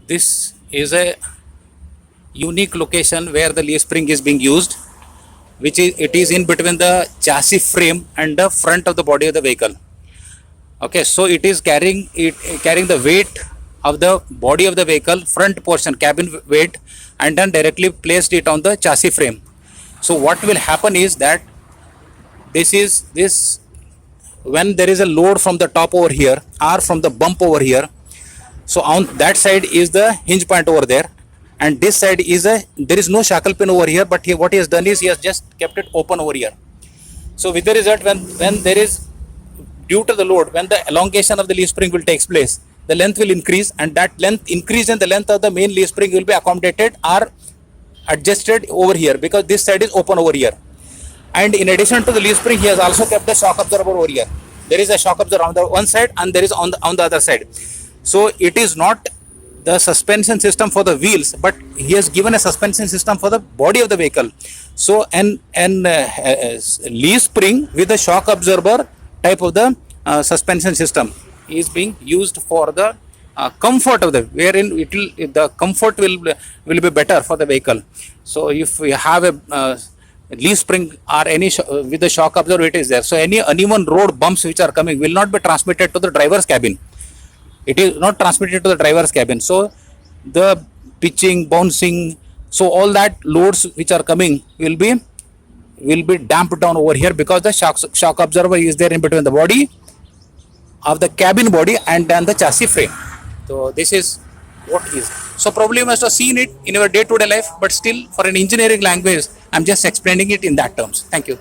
This is a unique location where the leaf spring is being used, which is it is in between the chassis frame and the front of the body of the vehicle. Okay, so it is carrying the weight of the body of the vehicle, front portion, cabin weight, and then directly placed it on the chassis frame. So what will happen is that this when there is a load from the top over here or from the bump over here, so on that side is the hinge point over there, and this side is there is no shackle pin over here, but what he has done is he has just kept it open over here. So with the result, when there is, due to the load, when the elongation of the leaf spring will takes place, the length will increase, and that length increase in the length of the main leaf spring will be accommodated or adjusted over here, because this side is open over here. And in addition to the leaf spring, he has also kept the shock absorber over here. There is a shock absorber on the one side and there is on the other side. So it is not the suspension system for the wheels, but he has given a suspension system for the body of the vehicle. So an leaf spring with a shock absorber type of the suspension system is being used for the comfort of the, wherein the comfort will be better for the vehicle. So if we have a leaf spring or any with the shock absorber, it is there. So any uneven road bumps which are coming will not be transmitted to the driver's cabin. It is not transmitted to the driver's cabin. So the pitching, bouncing, so all that loads which are coming will be damped down over here, because the shock absorber is there in between the body of the cabin body and then the chassis frame. So this is what is. So probably you must have seen it in your day-to-day life, but still for an engineering language, I'm just explaining it in that terms. Thank you.